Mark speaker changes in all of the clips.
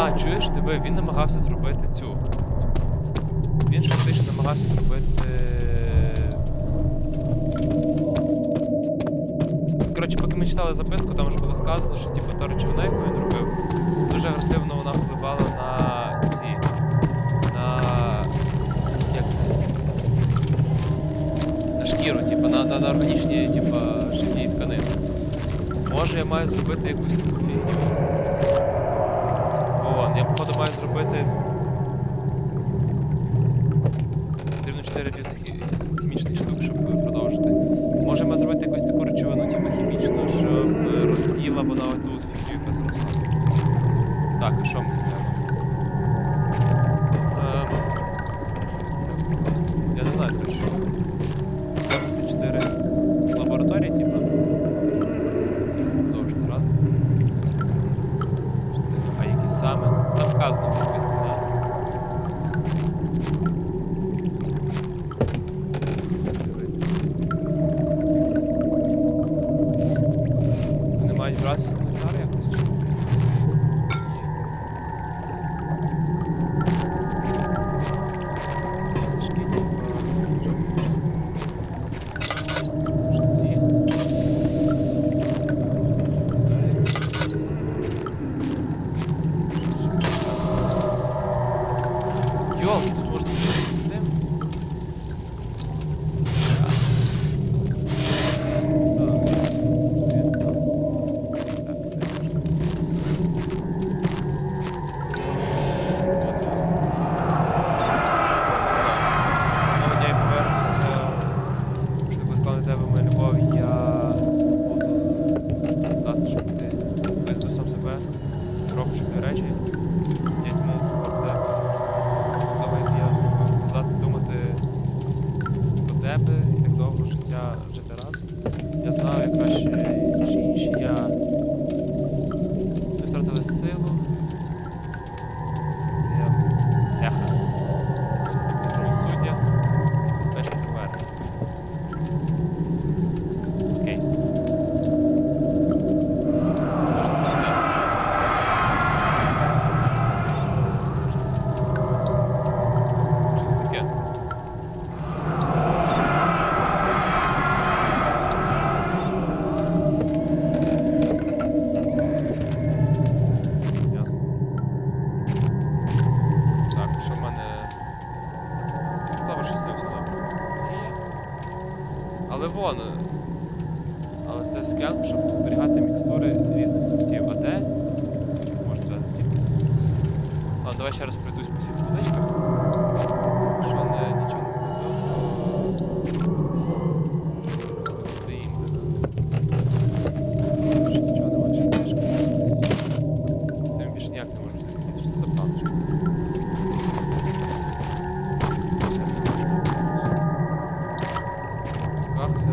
Speaker 1: А, чуєш, диви, він намагався зробити цю. Він ж фактично намагався зробити... Коротше, поки ми читали записку, там ж було сказано, що типу, та речовина, яку він робив, дуже агресивно вона впливала на ці... Як на шкіру, типу, на органічні, типу, живі тканини. Може я маю зробити якусь таку фігню. Вон, я походу маю зробити... Потрібно 4 різних хімічних штук, щоб продовжити. Може ми зробити якусь таку речовину, типу хімічну, щоб роз'їла вона отут фігню, яка зросла. Так, а що мені треба? Я не знаю, про що. Завести 4 лабораторії, типу. Продовжити раз. 4. А які саме? Там вказано в записі, так? Вони мають вразити жар якось? Йолки, тут можна зробити з цим. І так довго жити разом. Я знаю, як краще, ніж інші. Ми втратили силу. Яха. Система правосуддя і безпечне тепер. Окей. Можна це взяти. Що це таке? Але це склянка, щоб зберігати мікстури різних сортів. А де? Можна взяти ці. Ладно, давай ще раз пройдусь по всіх водичках. Якщо нічого не знайду, то стоїм. Ще нічого немає, ще водичка. З цим більше ніяк не можна зробити. Що це за планочка? Как це?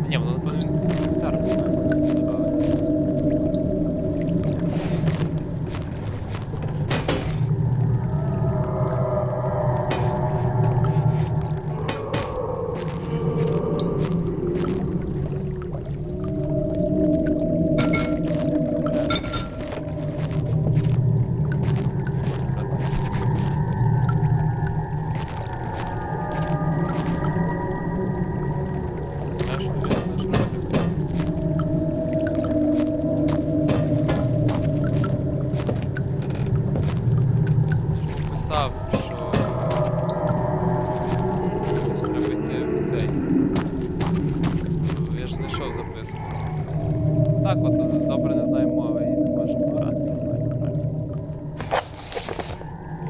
Speaker 1: Ні, воно напевно так. Писав, що десь треба йти в цей. Я ж знайшов записку. Так от, добре не знаю мови і не можемо грати.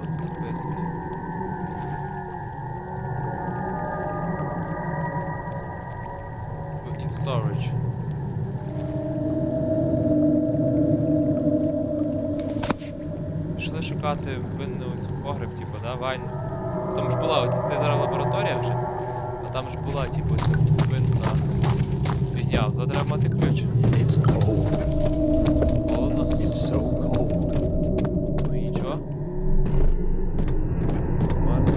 Speaker 1: От записки. In storage. шукати винну цю погреб, типу, да, вайн. Там ж була, оце це зараз лабораторія вже, а там ж була, типу, ця винна фігня. Туди треба мати ключ. Холодно. Ну і нічого. Нормально.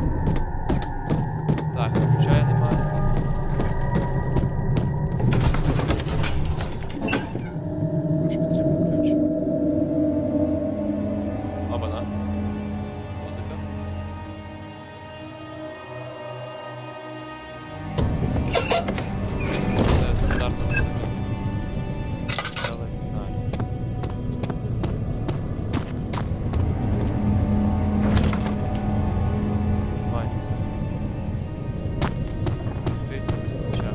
Speaker 1: Так, ключа я немає. Ключ потрібен ключ. Оба-на. Музика. Це стандартна музика. Але фінально. Мається. Відкриється без ключа.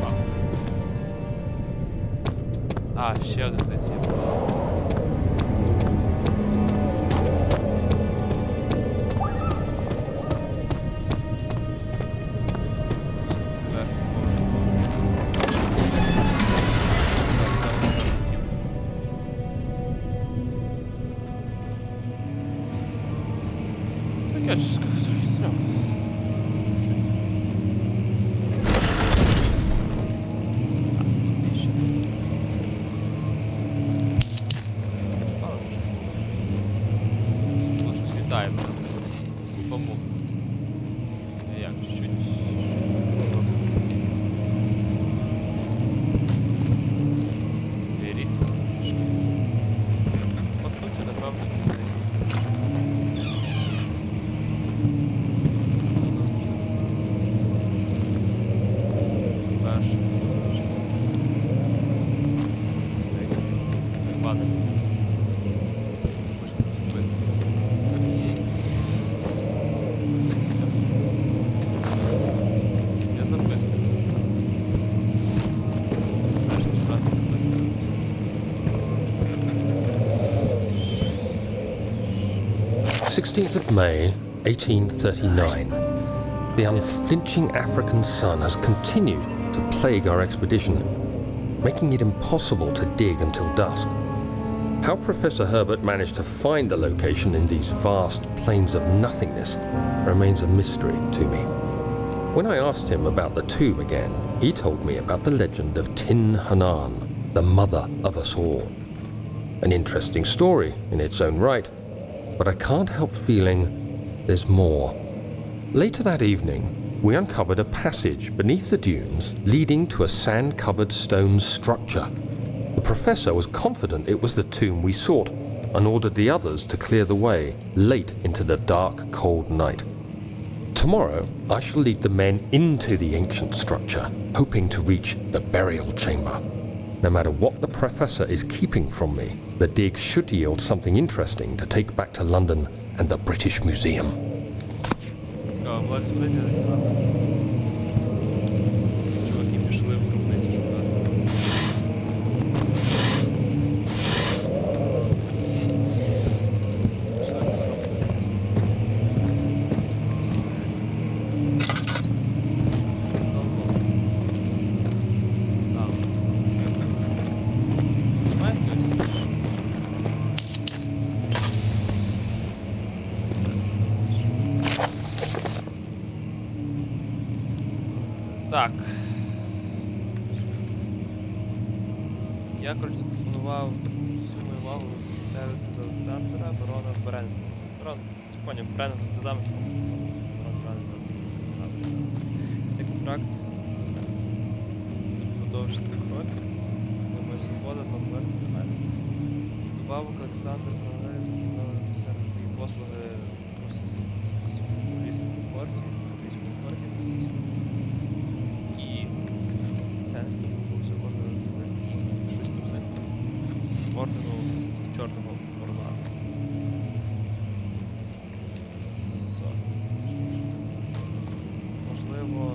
Speaker 1: Вау. А, ще один десь є. Я ж сказав, що літаємо. Купому. Як, чуть-чуть. Рідкість трішки. Пакнути, напевно, не знаю.
Speaker 2: 16th of May, 1839. The unflinching African sun has continued to plague our expedition, making it impossible to dig until dusk. How Professor Herbert managed to find the location in these vast plains of nothingness remains a mystery to me. When I asked him about the tomb again, he told me about the legend of Tin Hanan, the mother of us all. An interesting story in its own right, but I can't help feeling there's more. Later that evening, we uncovered a passage beneath the dunes leading to a sand-covered stone structure. The professor was confident it was the tomb we sought and ordered the others to clear the way late into the dark, cold night. Tomorrow, I shall lead the men into the ancient structure, hoping to reach the burial chamber. No matter what the professor is keeping from me, the dig should yield something interesting to take back to London and the British Museum.
Speaker 1: Цікаво, була експедиція десь справді. Чуваки пішли в гробницю шукати. Пішли в гробницю. Так. Я, коротше, запропонував всю мою увагу сервісу до Олександра, барона Бреннена. Барон, ти поняв, Бреннена це дамочка. Барон Бреннена. Цей контракт впродовж 3 років. Думаю, свобода, знову повернеться до мене. Добавок Олександр провели сервісні послуги в російському порті, в російському. Ордену Чорного Орла. Можливо...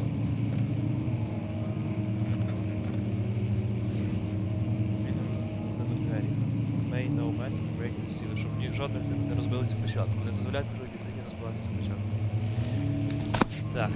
Speaker 1: May no man break the seal, щоб жодних не розбили цю печатку. Не дозволяйте людині розбивати цю печатку. Так.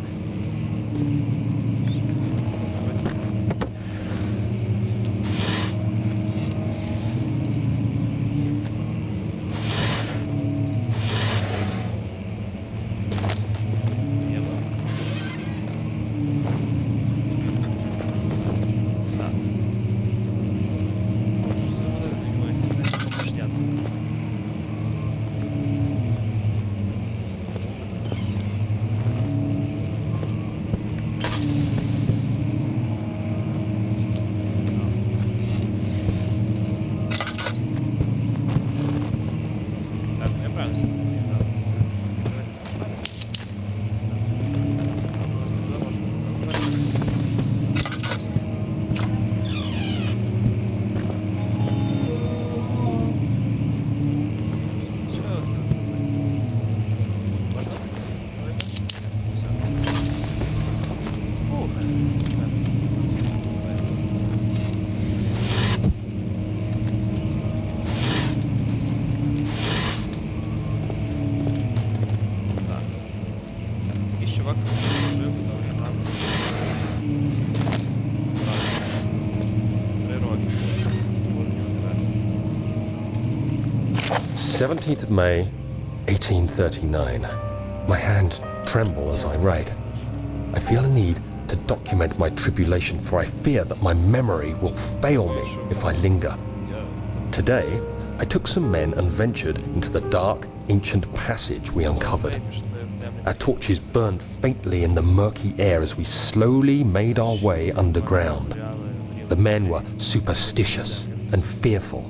Speaker 1: Так. Якийсь чувак жив, добре, правда. 3 роки.
Speaker 2: 17th of May, 1839. My hands tremble as I write. I feel a need to document my tribulation, for I fear that my memory will fail me if I linger. Today, I took some men and ventured into the dark, ancient passage we uncovered. Our torches burned faintly in the murky air as we slowly made our way underground. The men were superstitious and fearful.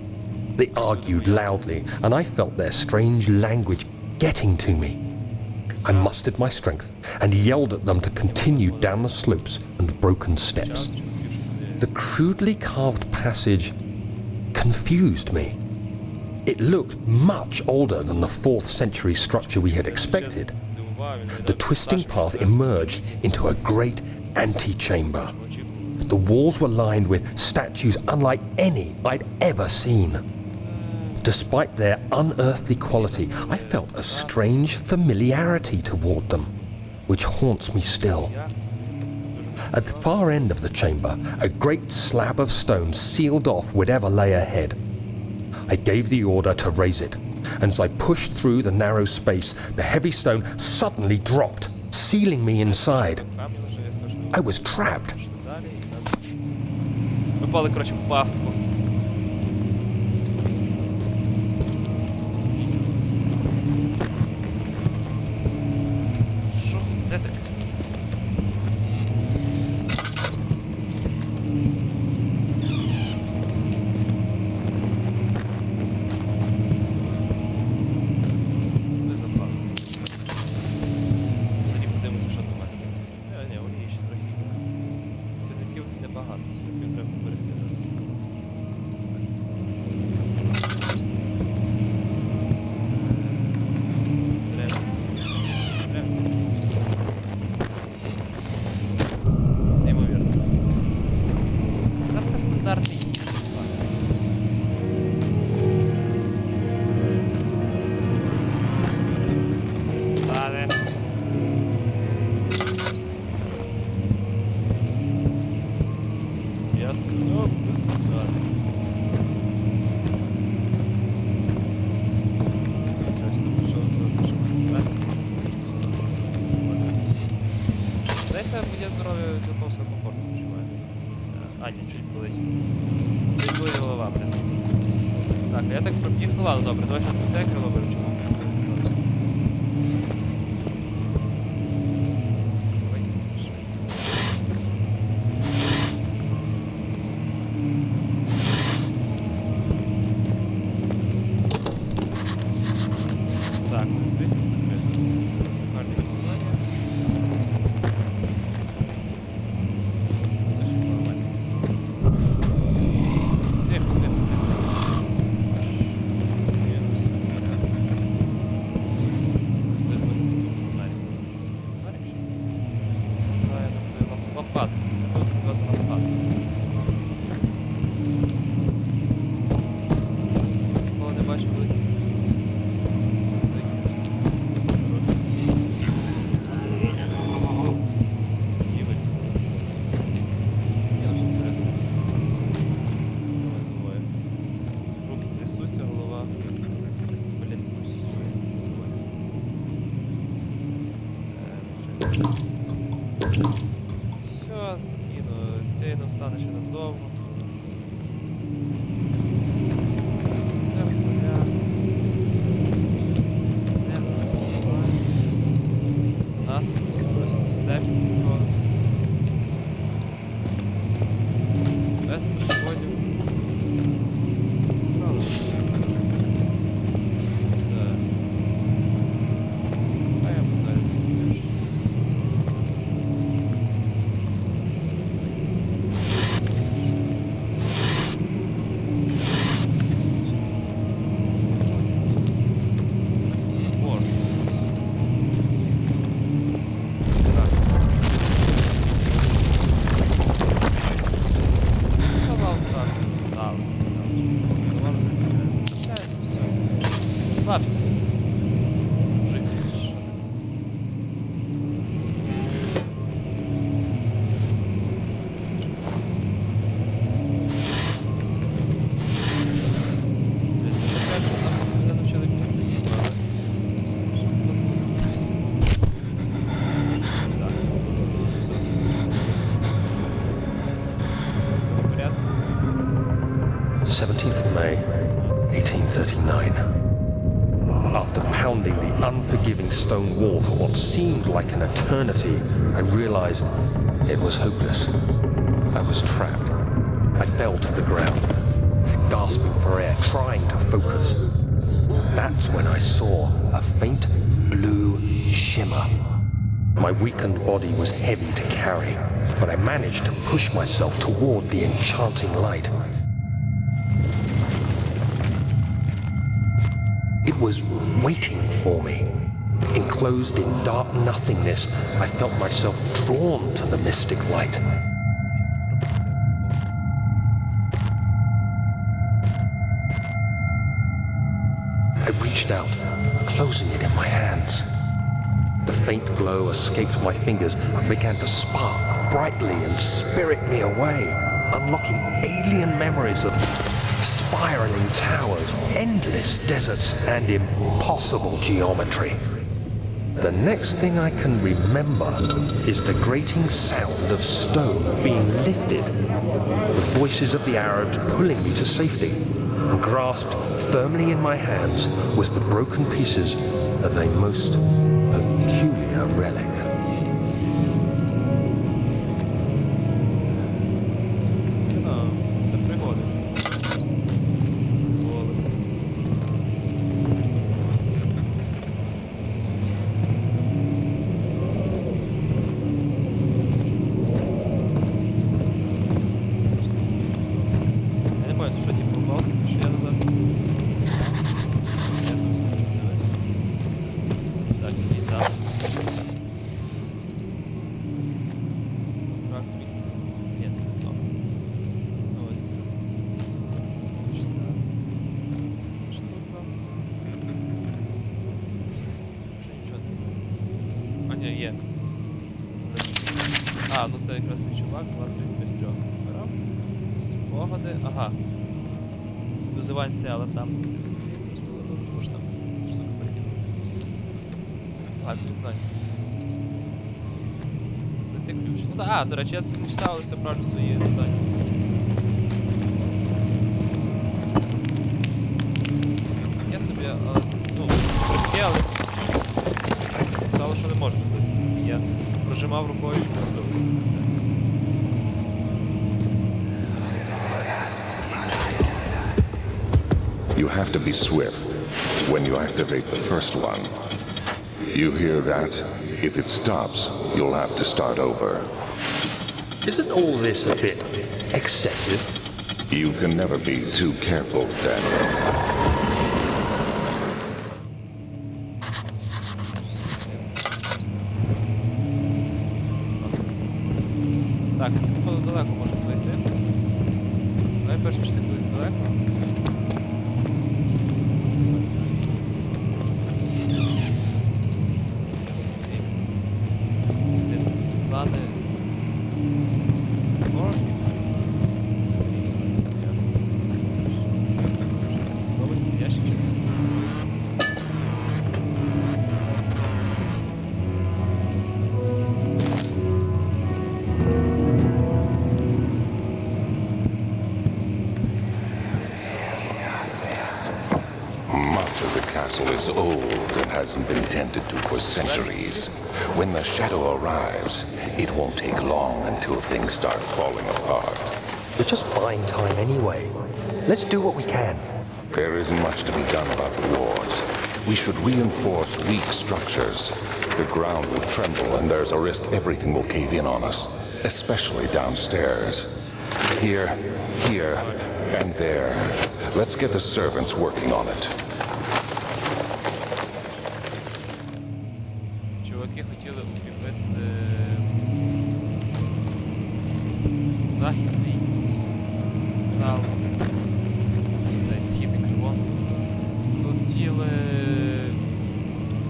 Speaker 2: They argued loudly, and I felt their strange language getting to me. I mustered my strength and yelled at them to continue down the slopes and broken steps. The crudely carved passage confused me. It looked much older than the 4th century structure we had expected. The twisting path emerged into a great antechamber. The walls were lined with statues unlike any I'd ever seen. Despite their unearthly quality, I felt a strange familiarity toward them, which haunts me still. At the far end of the chamber, a great slab of stone sealed off whatever lay ahead. I gave the order to raise it, and as I pushed through the narrow space, the heavy stone suddenly dropped, sealing me inside. I was trapped.
Speaker 1: Ми попали, коротше, в пастку. Що? Де ти? Не запав. Тоді подивимося, що до мене. Ні, вони є ще трохи. Сірників небагато, сірників треба берегти зараз. Неймовірно. Раз це стандартний хід. Саде. Ясно, писати. Щось там пішов за радість. Знаєте, моє здоров'я цілком себе комфортно почуває. А, ні, чуть болить. Чуть болить голова, блин. Так, а я так пробіг. Ну ладно, добре, давай щось це крило вивчимо. Давай, швидко. Так, десь закрито. Карта пересування. Тихо, тихо, тихо. Лампадка. Тут сказати лампадка. Ніколи не бачив великих. Руки трясуться, голова. Блін, пульсує. Все, спокійно. Цей нам стане ще надовго. Все в порядку. Не забувай. У нас особисто все підготовлено. Без переходів. Правда. Так. А я буду далі.
Speaker 2: 17th of May, 1839. After pounding the unforgiving stone wall for what seemed like an eternity, I realized it was hopeless. I was trapped. I fell to the ground, gasping for air, trying to focus. That's when I saw a faint blue shimmer. My weakened body was heavy to carry, but I managed to push myself toward the enchanting light. It was waiting for me. Enclosed in dark nothingness, I felt myself drawn to the mystic light. I reached out, closing it in my hands. The faint glow escaped my fingers and began to spark brightly and spirit me away, unlocking alien memories of spiraling towers, endless deserts, and impossible geometry. The next thing I can remember is the grating sound of stone being lifted, the voices of the Arabs pulling me to safety, and grasped firmly in my hands was the broken pieces of a most peculiar relic.
Speaker 1: Є. А, ну це якраз цей чувак, вартий без трьох збирав. Спогади, ага. Дозивань це, але там... Може там штука перекинуться. А, це не знаю. Знайти ключ. Ну так, до речі, я це не читав, але все правильно свої завдання. Я собі, ну, трохи, але... Сказали, що не можна здесь. Я прожимав рукою і не
Speaker 3: You have to be swift when you activate the first one. You hear that? If it stops, you'll have to start over.
Speaker 2: Isn't all this a bit excessive?
Speaker 3: You can never be too careful, Daniel.
Speaker 1: Так, походу далеко можна дойти. Давай перше ж ти кудись далеко. Плани.
Speaker 3: Is old and hasn't been tended to for centuries. When the shadow arrives, it won't take long until things start falling apart.
Speaker 2: We're just buying time anyway. Let's do what we can.
Speaker 3: There isn't much to be done about the wars. We should reinforce weak structures. The ground will tremble and there's a risk everything will cave in on us, especially downstairs. Here, and there. Let's get the servants working on it.
Speaker 1: Чуваки хотіли укріпити західний зал, цей східний крило. Хотіли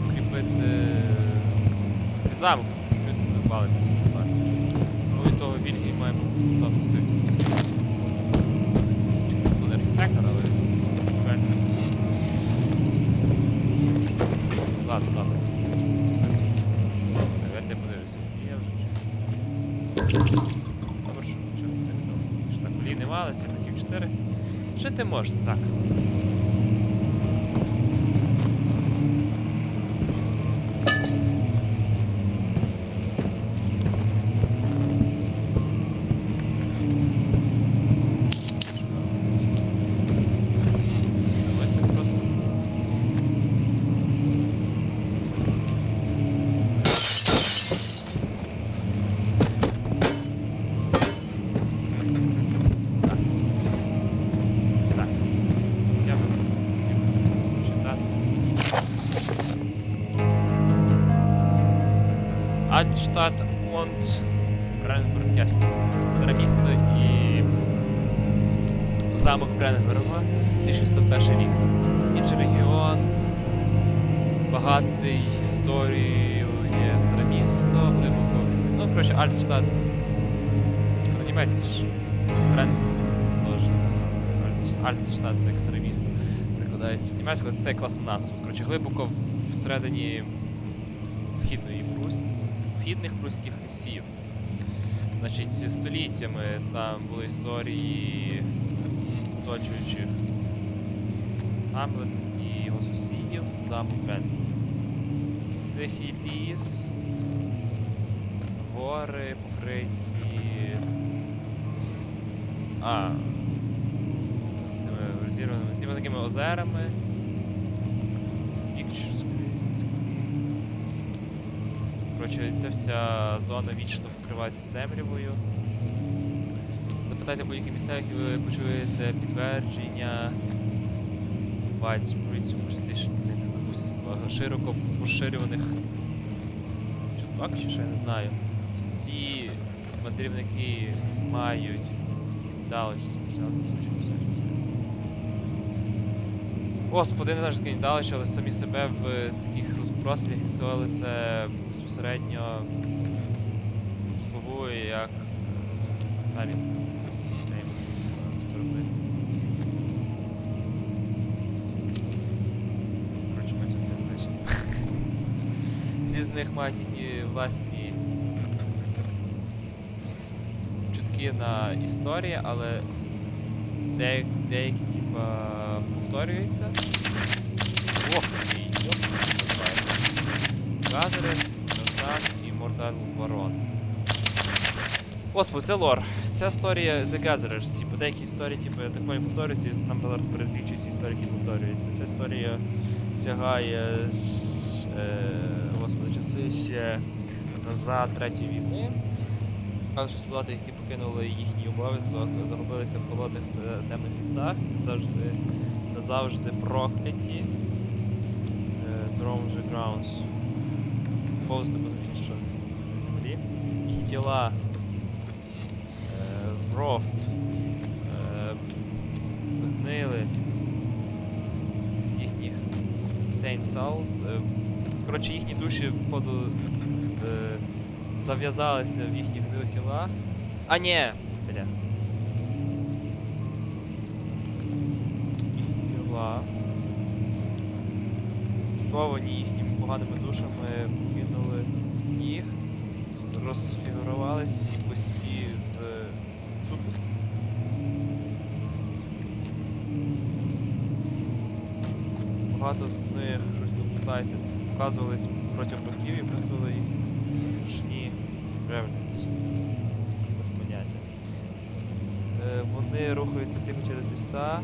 Speaker 1: укріпити цей замок, що він палиться собі зваритися. Ну і того Вільгій має замок сильний. Ну не архітектор, але реально. Ладно. Я подивлюся. Я вже чую. Добре, що це стало. Так, олій нема, але 7 4. Жити можна, так. Ось так просто. Так. Я би хотів це почитати. Альтштадт und Бренбургестер. Старе місто і замок Бренбурга, 1601 рік. Інший регіон, багатий історією, є старе місто, глибоко. Ну, коротше, Альтштадт. Типа німецький ж. Бренбург теж. Альтштадт це як старе місто. Прикладається з німецького, це класна назва. Коротше, глибоко всередині східних прусських лісів. Значить, зі століттями там були історії оточуючих Гамлет і його сусідів, замок Брен. Тихий ліс, гори покриті... цими розірваними, такими озерами. Коротше, ця вся зона вічно покривається темрявою. Запитайте будь-які місця, які ви почуєте підтвердження widespread superstition, не забувся слова, широко поширюваних чуток, чи ще я не знаю. Всі мандрівники мають Господи, не знаю, що таке індалище, але самі себе в таких розпрострілях відкривали це безпосередньо словує як самі робити. Коротше, ми частину далі. Всі з них мають їхні власні чутки на історії, але деякі типа повторюються. Ох, Газерес, Назад і Мортал Ворон. Господи, це лор. Ця історія The Gatherers. Типу, деякі історії, типу, такої повторюються, нам переключують історії, які повторюються. Ця історія сягає з часи ще назад Третьої війни. Але що солдати, які покинули їхній обов'язок, загубилися в холодних темних лісах, назавжди прокляті. Drones the grounds. Повз не позначить, що з землі. Їхні тіла рофт загнили їхніх Dane Souls. Коротше, їхні душі, походу, зав'язалися в їхніх гнилих тілах. А, ні! Бля. Їхні тіла, сховані їхніми поганими душами, покинули їх, розфігурувалися і пусті в сутності. Багато з них щось тут сайти показувались протягом років і присвоїли їх страшні революції. Без поняття. Вони рухаються тихо через ліса,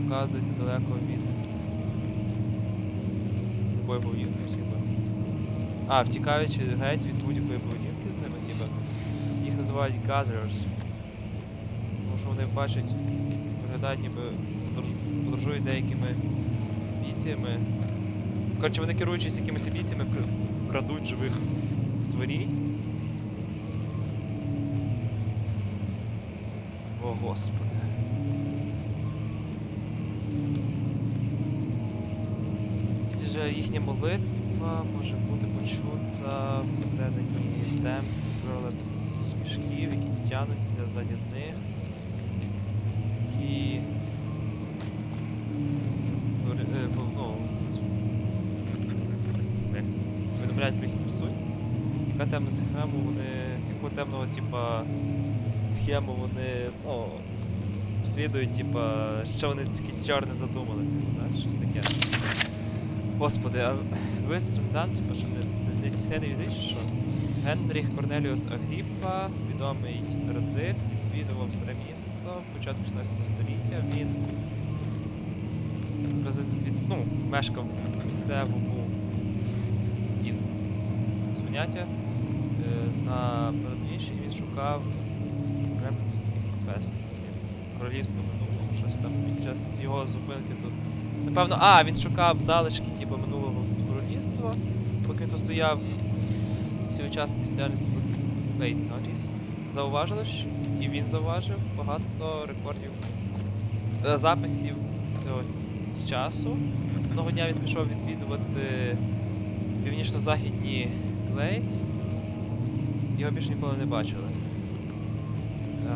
Speaker 1: оказуються далеко від якої поведінки, типа. Втікаючи геть від будь-якої поведінки з ними, типа. Їх називають gatherers. Тому що вони бачать, виглядають ніби подорожують деякими амбіціями. Коротше, вони керуючись якимись амбіціями, вкрадуть живих створінь. О, Господи. Їхня молитва може бути почута всередині темряви смішків, які тягнуться ззаді них, які повідомляють про їхню присутність. Яка темна схема вони, яку темного типа схему вони, слідують, типа, що вони такі чорне задумали, знаєш, щось таке. Господи, а ви Дан, типа, що не здійснений візит, чи що? Генріх Корнеліус Агріппа, відомий ерудит, відвідував старе місто в початку 16 століття. Він мешкав в місцевому поняття. На передніші він шукав королівство минулого, щось там під час його зупинки тут. Напевно, він шукав залишки типу, минулого королівства, поки він тут стояв, всі учасники діяльності Wait Notice зауважили, і він зауважив багато рекордів, записів цього часу. Одного дня він пішов відвідувати північно-західні Глейдс, його більше ніколи не бачили.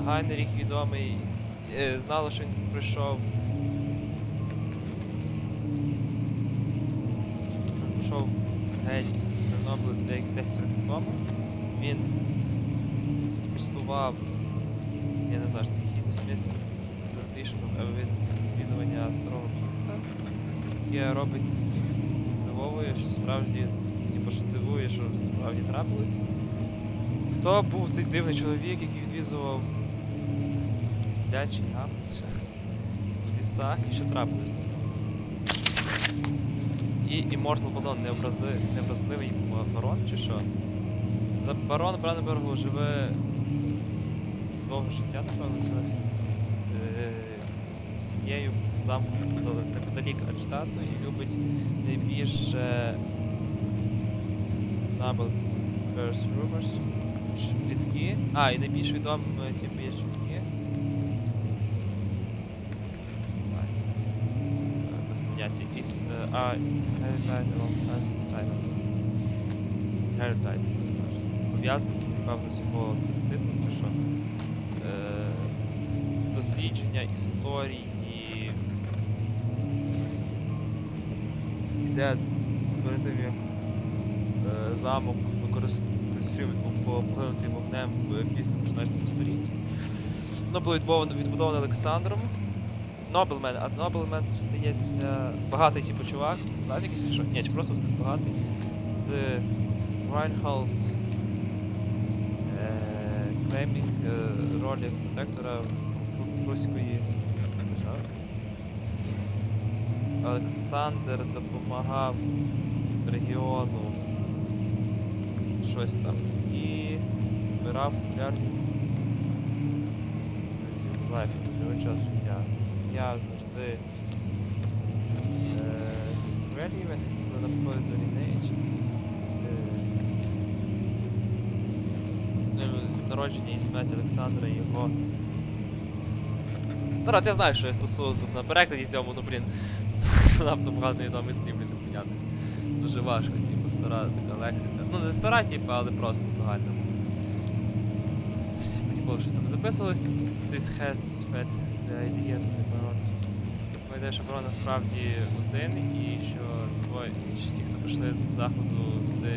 Speaker 1: Гайнеріх відомий, знало, що він прийшов геть Чорнобиль 10 років тому. Він спростував, я не знаю, що таке dismissed відвідування старого міста, яке робить дивовує, що справді, типу, що дивує, що справді трапилось. Хто був цей дивний чоловік, який відвідував сплячий гамт в лісах, і що трапилось? І Immortal Baron, невразливий барон, чи що? За барон Бранденбургу живе довге життя, напевно, з сім'єю в замку неподалік Альштату і любить найбільше Nobel First Rumors, плітки. І найбільш відомі, типу, є чутки. Без поняття. Hereditary, пов'язаний, напевно, з його титулом, чи що. Дослідження історії, де перед тим, як замок був поглинутий вогнем в пізньому 16 столітті. Воно було відбудоване Олександром. Нобелмен, а Нобелмен, це здається, багатий типу чувак, знав якийсь, що? Ні, чи просто багатий. З Райнхолдс клеймінг ролі протектора руської держави. Олександр допомагав регіону щось там і збирав популярність лайф, його час життя. Сім'я завжди секретів, коли находить до лінейчі. Народження і смерть Олександра і його... Народ, я знаю, що я сосуду тут на перекладі цьому, ну блін, це надто багато відомих слів, блін, непонятно. Дуже важко, типу, стара така лексика. Ну не стара, типу, але просто загально. Мені було щось там не записувалось. This has fed the idea that the Baron. Ідея, що Барон насправді один, і що ті, хто прийшли з заходу, туди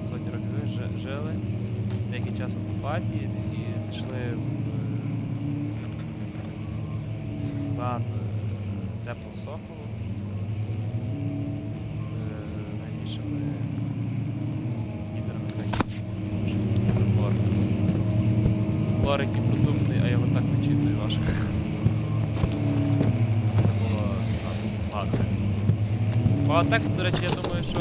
Speaker 1: сотні років жили, деякий час в окупації, і зайшли в план теплого соколу з найбільшими лідерами країни. Це лор. Лор, який продуманий, а його так не читаю важко. Це було багато. Багато тексту, до речі, я думаю, що...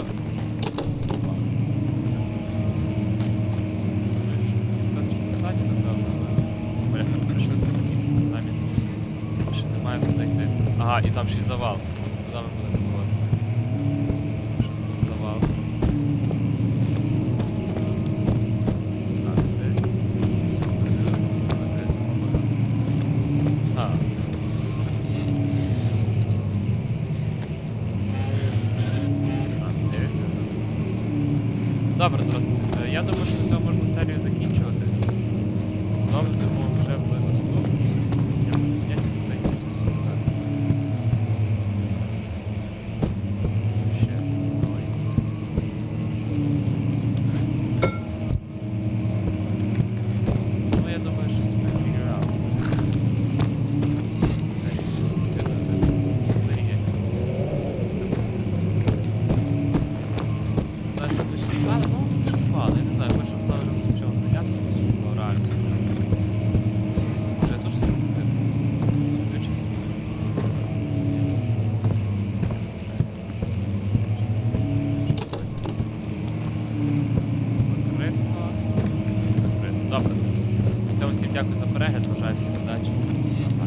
Speaker 1: Ага, і там ще й завал. Куди ми будемо виходити? Завал. Добре, я думаю, що на цьому можна серію закінчувати. Продовжуємо вже в наступній. Я без поняття не Добре. Цьому всім дякую за перегляд, бажаю всім удачі. Па-па.